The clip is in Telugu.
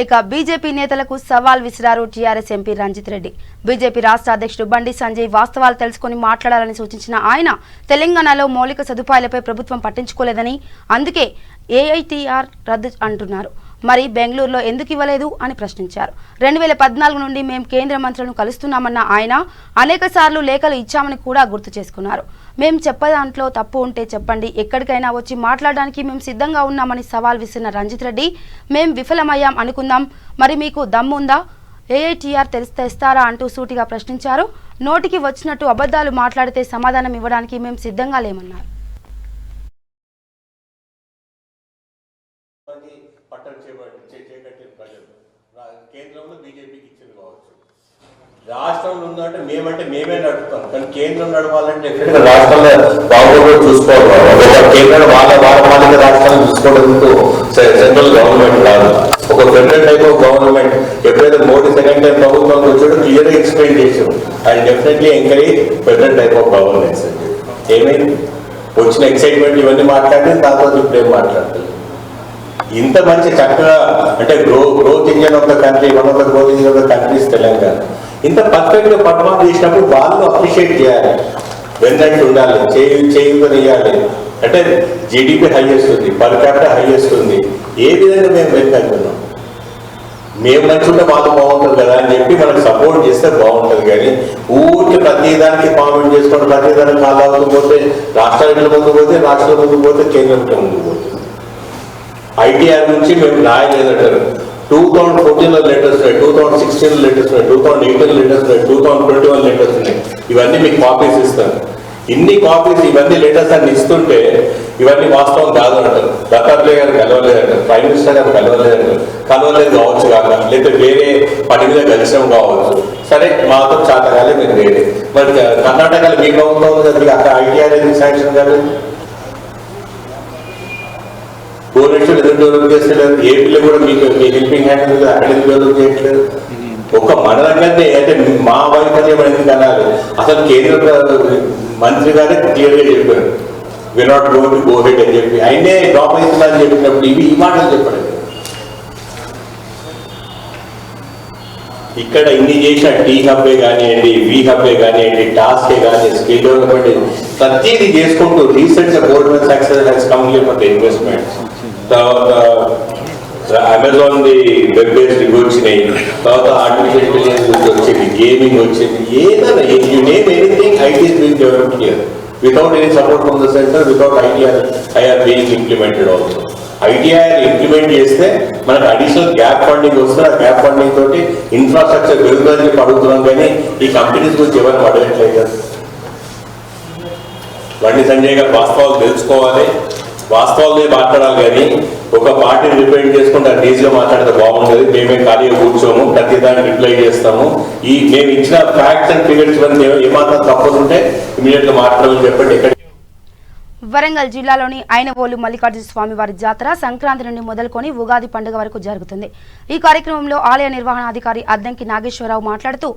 ఇక బీజేపీ నేతలకు సవాల్ విసిరారు TRS MP Ranjith Reddy. BJP రాష్ట్ర అధ్యక్షుడు బండి సంజయ్ వాస్తవాలు తెలుసుకుని మాట్లాడాలని సూచించిన ఆయన తెలంగాణలో మౌలిక సదుపాయాలపై ప్రభుత్వం పట్టించుకోలేదని, అందుకే ఏఐటీఆర్ రద్దు అంటున్నారు. మరి బెంగళూరులో ఎందుకు ఇవ్వలేదు అని ప్రశ్నించారు. 2014 నుండి మేము కేంద్ర మంత్రులను కలుస్తున్నామన్న ఆయన అనేక సార్లు లేఖలు ఇచ్చామని కూడా గుర్తు చేసుకున్నారు. మేము చెప్పదాంట్లో తప్పు ఉంటే చెప్పండి, ఎక్కడికైనా వచ్చి మాట్లాడడానికి మేము సిద్ధంగా ఉన్నామని సవాల్ విసిరిన రంజిత్ రెడ్డి, మేం విఫలమయ్యాం అనుకుందాం, మరి మీకు దమ్ముందా, ఏఐటీఆర్ తెస్తారా అంటూ సూటిగా ప్రశ్నించారు. నోటికి వచ్చినట్టు అబద్ధాలు మాట్లాడితే సమాధానం ఇవ్వడానికి మేము సిద్ధంగా లేమన్నారు. కేంద్రంలో బీజేపీకి ఇచ్చింది కావచ్చు, రాష్ట్రంలో ఉందంటే మేమే నడుపుతాం, కానీ కేంద్రం నడవాలంటే రాష్ట్రంలో బాగోగులు చూసుకోవాలి. కేంద్రం వాళ్ళ రాష్ట్రాలను చూసుకోవడంతో సెంట్రల్ గవర్నమెంట్ కాదు, ఒక ఫెడరల్ టైప్ ఆఫ్ గవర్నమెంట్. ఎప్పుడైతే మోడీ సెకండ్ టైం ప్రభుత్వం వచ్చాడో క్లియర్ గా ఎక్స్ప్లెయిన్ చేసాం, and definitely encourage federal type of governance. ఏమైంది వచ్చిన ఎక్సైట్మెంట్ ఇవన్నీ మాట్లాడితే దాంతో ఇప్పుడేం మాట్లాడుతుంది. ఇంత మంచి చక్కగా అంటే growth engine of the country, one of the growth engine of the countries Telangana. ఇంత పర్ఫెక్ట్ గా పర్ఫార్మ్ చేసినప్పుడు వాళ్ళు అప్రిషియేట్ చేయాలి, వెన్నట్టు ఉండాలి, చేయాలి. అంటే జీడిపి హైయెస్ట్ ఉంది, పర్ క్యాపిటల్ హైయెస్ట్ ఉంది. ఏ విధంగా మేము వెనుకంటున్నాం? మేము మంచిగా వాళ్ళు బాగుంటుంది కదా అని చెప్పి మనకు సపోర్ట్ చేస్తే బాగుంటుంది. కానీ ఊరికి ప్రతిదానికి కామెంట్ చేసుకుంటే ప్రతిదానికి కాలాలకు పోతే రాష్ట్రాల ముందుకు పోతే, రాష్ట్రాల ముందుకు పోతే కేంద్రంతో ముందుకు పోతుంది. ఐటీఆర్ నుంచి మేము రాయలేదంటారు. 2014లో లెటర్స్ ఉన్నాయి, 2016లో లెటర్స్ ఉన్నాయి, 2018లో లెటర్స్ ఉన్నాయి, 2021 లెటర్స్ ఉన్నాయి. ఇవన్నీ మీకు కాపీస్ ఇస్తాను. ఇన్ని కాపీస్ ఇవన్నీ లెటర్స్ అన్ని ఇస్తుంటే ఇవన్నీ వాస్తవం కాదు అంటారు. దత్తాత్రేయ గారు కలవలేదంటారు, ప్రైమ్ మినిస్టర్ గారు కలవలేదంటారు. కలవలేదు కావచ్చు కాక, లేదా వేరే పని మీద కలిసాం కావచ్చు. సరే మాతో చాతగాలే మీరు వేరే. మరి కర్ణాటకలో మీ ప్రభుత్వం ఉంది కదా, అక్కడ ఐటీఆర్ ఎందుకు శాంక్షన్ కాలేదు? భువనేశ్వర్ ఎందుకు డెవలప్ చేస్తలేదు? ఏపీలో కూడా మీకు మీ హెల్పింగ్ హ్యాండ్ ఉంది, అక్కడ ఎందుకు డెవలప్ చేయట్లేదు? ఒక మన దగ్గరనే అంటే మా వైఫల్యం ఎందుకు అనాలి? అసలు కేంద్ర మంత్రి గారే క్లియర్గా చెప్పారు, we not going to go ahead అని చెప్పి. ఆయనే డ్రాప్ అవుతుందని చెప్పినప్పుడు ఇవి ఈ మాటలు చెప్పండి. ఇక్కడ ఇన్ని చేసిన టీ హబ్బే కానివ్వండి, వి హబ్బే కానివ్వండి, టాస్కే కానీ, స్కిల్ డెవలప్మెంట్ ప్రతిదీ చేసుకుంటూ రీసెంట్గా గోల్డ్మెన్ సాక్స్ has come here for the investments. తర్వాత అమెజాన్ ది వెబ్ బేస్డ్ ఇవి వచ్చినాయి, తర్వాత ఆర్టిఫిషియల్ ఇంటెలిజెన్స్ వచ్చింది, గేమింగ్ వచ్చింది. ఏదైనా you name anything IT is being developed here without any support from the centre, without IR being implemented also. ITIR implement చేస్తే మనకు అడిషనల్ గ్యాప్ ఫండింగ్ వస్తుంది. ఆ గ్యాప్ ఫండింగ్ తోటి ఇన్ఫ్రాస్ట్రక్చర్ పెరుగుతుందని చెప్పి అడుగుతున్నాం. కానీ ఈ కంపెనీస్ గురించి ఎవరు అడగట్లేదు. బండి సంజయ్ గారు వాస్తవాలు తెలుసుకోవాలి, వాస్తవాలనే మాట్లాడాలి. కానీ ఒక పార్టీని రిప్రజెంట్ చేసుకుంటే అది ఈజీగా మాట్లాడితే బాగుంటుంది. మేమే ఖాళీగా కూర్చోము, ప్రతి దానికి రిప్లై చేస్తాము. మేము ఇచ్చిన ఫ్యాక్ట్స్ అండ్ ఫిగర్స్ ఇవన్నీ ఏమాత్రం తప్పదు ఉంటే ఇమీడియట్ గా మాట్లాడమని చెప్పండి. వరంగల్ జిల్లాలోని ఐనవోలు మల్లికార్జున స్వామి వారి జాతర సంక్రాంతి నుండి మొదలుకొని ఉగాది పండుగ వరకు జరుగుతుంది. ఈ కార్యక్రమంలో ఆలయ నిర్వహణాధికారి అద్దంకి నాగేశ్వరరావు మాట్లాడుతూ